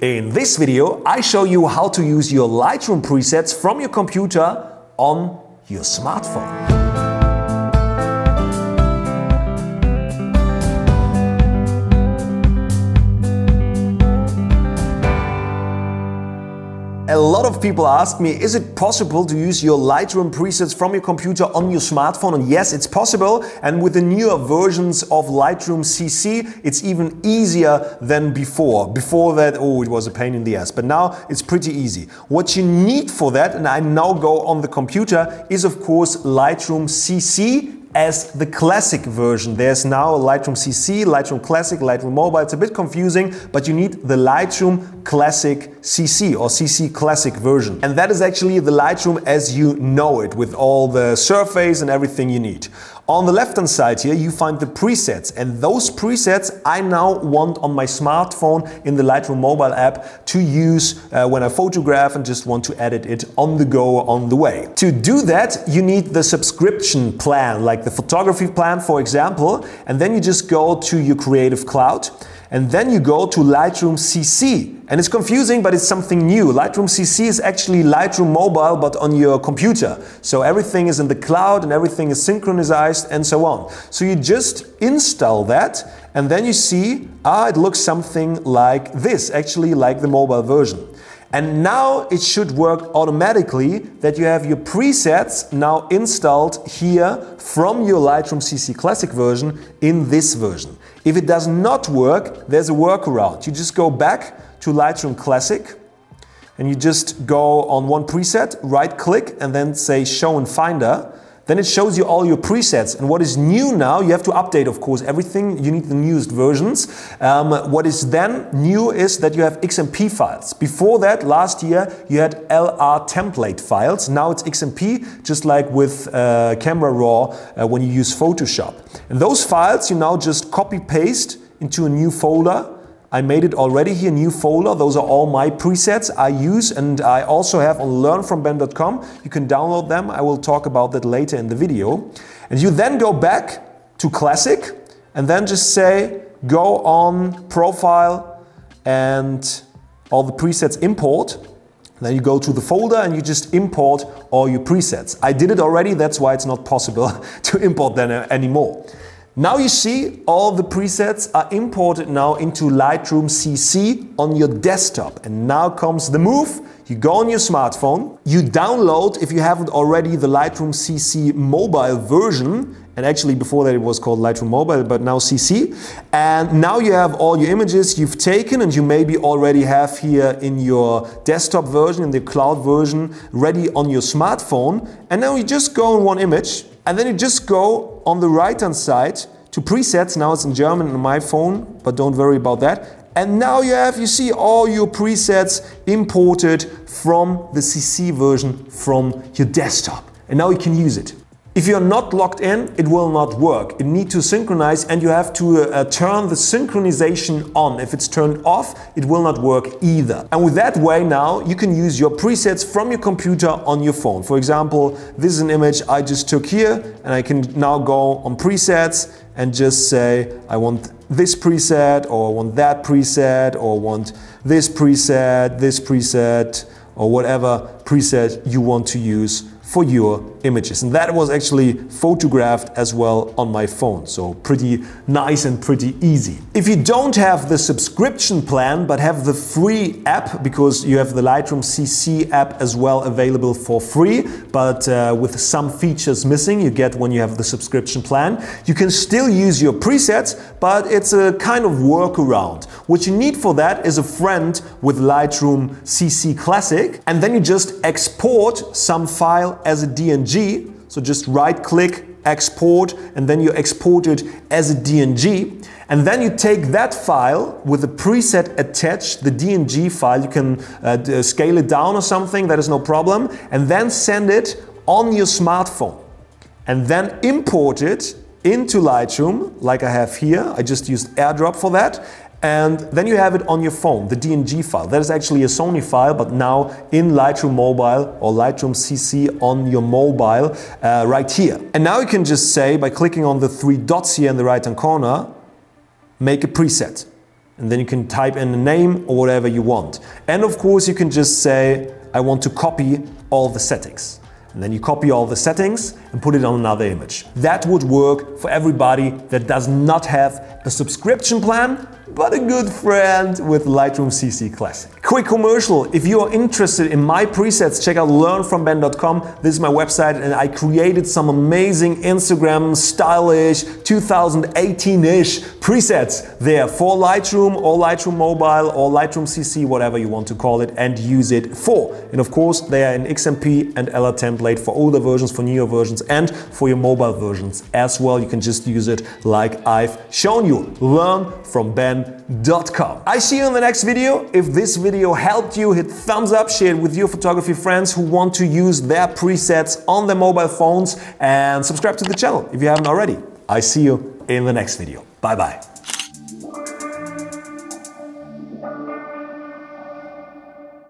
In this video, I show you how to use your Lightroom presets from your computer on your smartphone. A lot of people ask me, is it possible to use your Lightroom presets from your computer on your smartphone? And yes, it's possible. And with the newer versions of Lightroom CC, it's even easier than before. Before that, it was a pain in the ass. But now it's pretty easy. What you need for that, and I now go on the computer, is of course Lightroom CC as the classic version. There's now a Lightroom CC, Lightroom Classic, Lightroom Mobile. It's a bit confusing, but you need the Lightroom Classic CC or CC Classic version. And that is actually the Lightroom as you know it, with all the surface and everything you need. On the left-hand side here, you find the presets, and those presets I now want on my smartphone in the Lightroom mobile app to use when I photograph and just want to edit it on the go, on the way. To do that, you need the subscription plan, like the photography plan, for example, and then you just go to your Creative Cloud. And then you go to Lightroom CC. And it's confusing, but it's something new. Lightroom CC is actually Lightroom Mobile, but on your computer. So everything is in the cloud and everything is synchronized and so on. So you just install that and then you see, it looks something like this, actually like the mobile version. And now it should work automatically that you have your presets now installed here from your Lightroom CC Classic version in this version. If it does not work, there's a workaround. You just go back to Lightroom Classic and you just go on one preset, right click and then say Show in Finder. Then it shows you all your presets. And what is new now, you have to update, of course, everything. You need the newest versions. What is then new is that you have XMP files. Before that, last year, you had LR template files. Now it's XMP, just like with Camera Raw when you use Photoshop. And those files you now just copy paste into a new folder. I made it already here, new folder. Those are all my presets I use, and I also have on learnfromben.com. You can download them. I will talk about that later in the video. And you then go back to Classic and then just say go on Profile and all the presets import. Then you go to the folder and you just import all your presets. I did it already, that's why it's not possible to import them anymore. Now you see all the presets are imported now into Lightroom CC on your desktop. And now comes the move. You go on your smartphone, you download, if you haven't already, the Lightroom CC mobile version. And actually before that it was called Lightroom Mobile, but now CC. And now you have all your images you've taken and you maybe already have here in your desktop version, in the cloud version, ready on your smartphone. And now you just go on one image and then you just go on the right hand side to presets. Now it's in German on my phone, but don't worry about that. And now you see all your presets imported from the CC version from your desktop. And now you can use it. If you're not logged in, it will not work. You need to synchronize and you have to turn the synchronization on. If it's turned off, it will not work either. And with that way now, you can use your presets from your computer on your phone. For example, this is an image I just took here and I can now go on presets and just say, I want this preset or I want that preset or I want this preset or whatever preset you want to use for your images. And that was actually photographed as well on my phone. So pretty nice and pretty easy. If you don't have the subscription plan but have the free app, because you have the Lightroom CC app as well available for free, but with some features missing you get when you have the subscription plan, you can still use your presets, but it's a kind of workaround. What you need for that is a friend with Lightroom CC Classic, and then you just export some file as a DNG. So just right click, export, and then you export it as a DNG. And then you take that file with the preset attached, the DNG file, you can scale it down or something, that is no problem, and then send it on your smartphone. And then import it into Lightroom, like I have here. I just used AirDrop for that. And then you have it on your phone, the DNG file. That is actually a Sony file, but now in Lightroom Mobile or Lightroom CC on your mobile right here. And now you can just say, by clicking on the three dots here in the right-hand corner, make a preset. And then you can type in the name or whatever you want. And of course you can just say, I want to copy all the settings. And then you copy all the settings and put it on another image. That would work for everybody that does not have a subscription plan, but a good friend with Lightroom CC Classic. Quick commercial, if you are interested in my presets, check out learnfromben.com. This is my website and I created some amazing Instagram stylish 2018-ish presets there for Lightroom or Lightroom Mobile or Lightroom CC, whatever you want to call it, and use it for. And of course they are in XMP and LR template for older versions, for newer versions and for your mobile versions as well. You can just use it like I've shown you. Learnfromben.com. I see you in the next video. If this video helped you, hit thumbs up, share it with your photography friends who want to use their presets on their mobile phones, and subscribe to the channel if you haven't already. I see you in the next video. Bye bye.